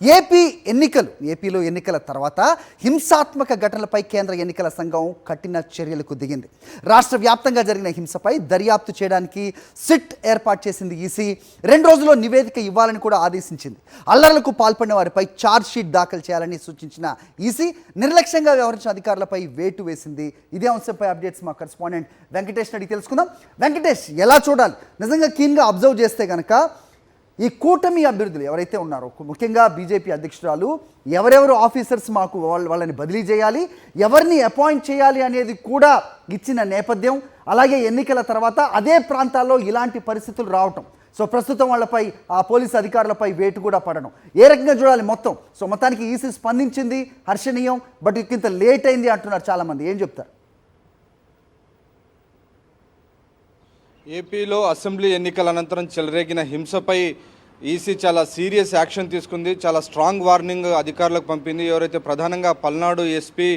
ఏపీలో ఎన్నికల తర్వాత హింసాత్మక ఘటనలపై కేంద్ర ఎన్నికల సంఘం కఠిన చర్యలకు దిగింది. రాష్ట్ర వ్యాప్తంగా జరిగిన హింసపై దర్యాప్తు చేయడానికి సిట్ ఏర్పాటు చేసింది ఈసీ. 2 రోజుల్లో నివేదిక ఇవ్వాలని కూడా ఆదేశించింది. అల్లర్లకు పాల్పడిన వారిపై ఛార్జ్ షీట్ దాఖలు చేయాలని సూచించిన ఈసీ నిర్లక్ష్యంగా వ్యవహరించిన అధికారులపై వేటు వేసింది. ఇదే అంశంపై అప్డేట్స్ మా కరెస్పాండెంట్ వెంకటేష్ అడిగి తెలుసుకుందాం. వెంకటేష్, ఎలా చూడాలి? నిజంగా కీన్గా అబ్జర్వ్ చేస్తే కనుక ఈ కూటమి అభ్యర్థులు ఎవరైతే ఉన్నారో, ముఖ్యంగా బీజేపీ అధ్యక్షురాలు ఎవరెవరు ఆఫీసర్స్ మాకు వాళ్ళని బదిలీ చేయాలి, ఎవరిని అపాయింట్ చేయాలి అనేది కూడా ఇచ్చిన నేపథ్యం, అలాగే ఎన్నికల తర్వాత అదే ప్రాంతాల్లో ఇలాంటి పరిస్థితులు రావటం, సో ప్రస్తుతం వాళ్ళపై ఆ పోలీసు అధికారులపై వేటు కూడా పడడం, ఏ రకంగా చూడాలి మొత్తం? సో మొత్తానికి ఈసీ స్పందించింది, హర్షణీయం. బట్ ఇంత లేట్ అయింది అంటున్నారు చాలామంది. ఏం చెప్తారు? ఏపీలో అసెంబ్లీ ఎన్నికల అనంతరం చెలరేగిన హింసపై ఈసీ చాలా సీరియస్ యాక్షన్ తీసుకుంది. చాలా స్ట్రాంగ్ వార్నింగ్ అధికారులకు పంపింది. ఎవరైతే ప్రధానంగా పల్నాడు ఎస్పీ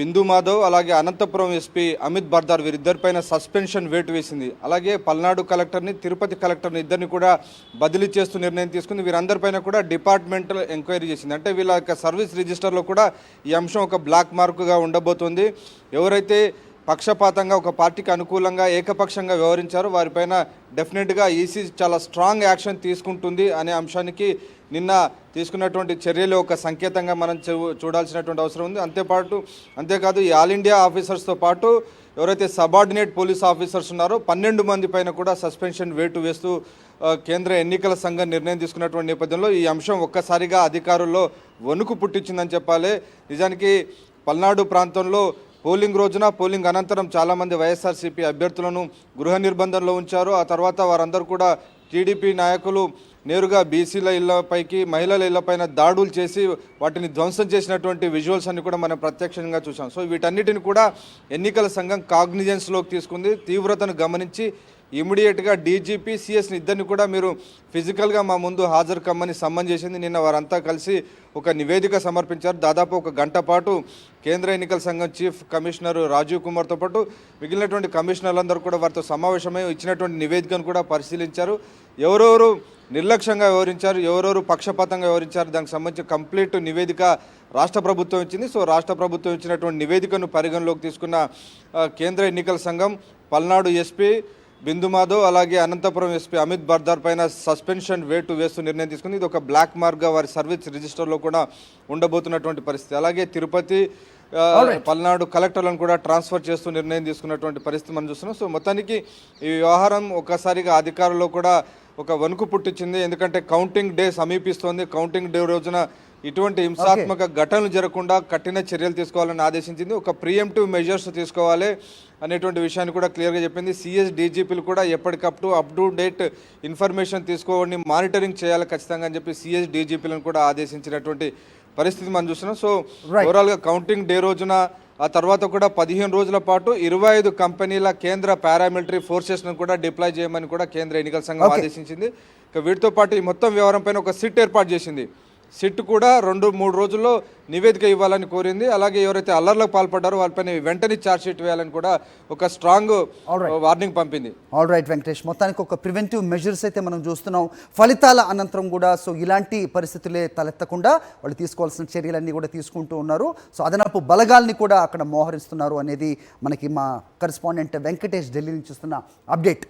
బిందు మాధవ్, అలాగే అనంతపురం ఎస్పీ అమిత్ బర్దార్ వీరిద్దరిపైన సస్పెన్షన్ వేటు వేసింది. అలాగే పల్నాడు కలెక్టర్ని, తిరుపతి కలెక్టర్ని ఇద్దరిని కూడా బదిలీ చేస్తూ నిర్ణయం తీసుకుంది. వీరందరిపైన కూడా డిపార్ట్మెంటల్ ఎంక్వైరీ చేసింది. అంటే వీళ్ళ యొక్క సర్వీస్ రిజిస్టర్లో కూడా ఈ అంశం ఒక బ్లాక్ మార్కుగా ఉండబోతోంది. ఎవరైతే పక్షపాతంగా ఒక పార్టీకి అనుకూలంగా ఏకపక్షంగా వ్యవహరించారు వారిపైన డెఫినెట్గా ఈసీ చాలా స్ట్రాంగ్ యాక్షన్ తీసుకుంటుంది అనే అంశానికి నిన్న తీసుకున్నటువంటి చర్యలు ఒక సంకేతంగా మనం చూడాల్సినటువంటి అవసరం ఉంది. అంతేకాదు ఈ ఆల్ ఇండియా ఆఫీసర్స్తో పాటు ఎవరైతే సబార్డినేట్ పోలీస్ ఆఫీసర్స్ ఉన్నారో 12 మంది పైన కూడా సస్పెన్షన్ వేటు వేస్తూ కేంద్ర ఎన్నికల సంఘం నిర్ణయం తీసుకున్నటువంటి నేపథ్యంలో ఈ అంశం ఒక్కసారిగా అధికారుల్లో వణుకు పుట్టించిందని చెప్పాలి. నిజానికి పల్నాడు ప్రాంతంలో పోలింగ్ రోజున, పోలింగ్ అనంతరం చాలామంది వైఎస్ఆర్సీపీ అభ్యర్థులను గృహ నిర్బంధంలో ఉంచారు. ఆ తర్వాత వారందరూ కూడా టీడీపీ నాయకులు నేరుగా బీసీల ఇళ్లపైకి, మహిళల ఇళ్లపైన దాడులు చేసి వాటిని ధ్వంసం చేసినటువంటి విజువల్స్ అన్ని కూడా మనం ప్రత్యక్షంగా చూసాం. సో వీటన్నిటిని కూడా ఎన్నికల సంఘం కాగ్నిజెన్స్లోకి తీసుకుంది. తీవ్రతను గమనించి ఇమీడియట్గా డీజీపీ, సిఎస్ని ఇద్దరిని కూడా మీరు ఫిజికల్గా మా ముందు హాజరు కమ్మని సమ్మన్ చేసింది. నిన్న వారంతా కలిసి ఒక నివేదిక సమర్పించారు. దాదాపు 1 గంట పాటు కేంద్ర ఎన్నికల సంఘం చీఫ్ కమిషనర్ రాజీవ్ కుమార్తో పాటు మిగిలినటువంటి కమిషనర్లందరూ కూడా వారితో సమావేశమై ఇచ్చినటువంటి నివేదికను కూడా పరిశీలించారు. ఎవరెవరు నిర్లక్ష్యంగా వ్యవహరించారు, ఎవరెవరు పక్షపాతంగా వ్యవహరించారు, దానికి సంబంధించి కంప్లీట్ నివేదిక రాష్ట్ర ప్రభుత్వం ఇచ్చింది. సో రాష్ట్ర ప్రభుత్వం ఇచ్చినటువంటి నివేదికను పరిగణలోకి తీసుకున్న కేంద్ర ఎన్నికల సంఘం పల్నాడు ఎస్పీ బిందు మాధవ్, అలాగే అనంతపురం ఎస్పీ అమిత్ బర్దార్ పైన సస్పెన్షన్ వేటు వేస్తూ నిర్ణయం తీసుకుంది. ఇది ఒక బ్లాక్ మార్క్గా వారి సర్వీస్ రిజిస్టర్లో కూడా ఉండబోతున్నటువంటి పరిస్థితి. అలాగే తిరుపతి, పల్నాడు కలెక్టర్లను కూడా ట్రాన్స్ఫర్ చేస్తూ నిర్ణయం తీసుకున్నటువంటి పరిస్థితి మనం చూస్తున్నాం. సో మొత్తానికి ఈ వ్యవహారం ఒక్కసారిగా అధికారుల్లో కూడా ఒక వణుకు పుట్టించింది. ఎందుకంటే కౌంటింగ్ డే సమీపిస్తోంది. కౌంటింగ్ డే రోజున ఇటువంటి హింసాత్మక ఘటనలు జరగకుండా కఠిన చర్యలు తీసుకోవాలని ఆదేశించింది. ఒక ప్రియంటివ్ మెజర్స్ తీసుకోవాలి అనేటువంటి విషయాన్ని కూడా క్లియర్గా చెప్పింది. సిఎస్, డీజీపీలు కూడా ఎప్పటికప్పుడు అప్ టు డేట్ ఇన్ఫర్మేషన్ తీసుకోవని మానిటరింగ్ చేయాలి ఖచ్చితంగా అని చెప్పి సిఎస్, డీజీపీలను కూడా ఆదేశించినటువంటి పరిస్థితి మనం చూస్తున్నాం. సో ఓవరాల్గా కౌంటింగ్ డే రోజున, ఆ తర్వాత కూడా 15 రోజుల పాటు 25 కంపెనీల కేంద్ర పారామిలిటరీ ఫోర్సెస్ను కూడా డిప్లాయ్ చేయమని కూడా కేంద్ర ఎన్నికల సంఘం ఆదేశించింది. ఇక వీటితో పాటు ఈ మొత్తం వ్యవహారం పైన ఒక సిట్ ఏర్పాటు చేసింది. సిట్ కూడా 2-3 రోజుల్లో నివేదిక ఇవ్వాలని కోరింది. అలాగే ఎవరైతే అల్లర్లకు పాల్పడ్డారో వాళ్ళపైన వెంటనే ఛార్జ్ షీట్ వేయాలని కూడా ఒక స్ట్రాంగ్ వార్నింగ్ పంపింది. ఆల్ రైట్ వెంకటేష్, మొత్తానికి ఒక ప్రివెంటివ్ మెజర్స్ అయితే మనం చూస్తున్నాం. ఫలితాల అనంతరం కూడా సో ఇలాంటి పరిస్థితులే తలెత్తకుండా వాళ్ళు తీసుకోవాల్సిన చర్యలన్నీ కూడా తీసుకుంటూ ఉన్నారు. సో అదనపు బలగాల్ని కూడా అక్కడ మోహరిస్తున్నారు అనేది మనకి మా కరెస్పాండెంట్ వెంకటేష్ ఢిల్లీ నుంచి చూస్తున్న అప్డేట్.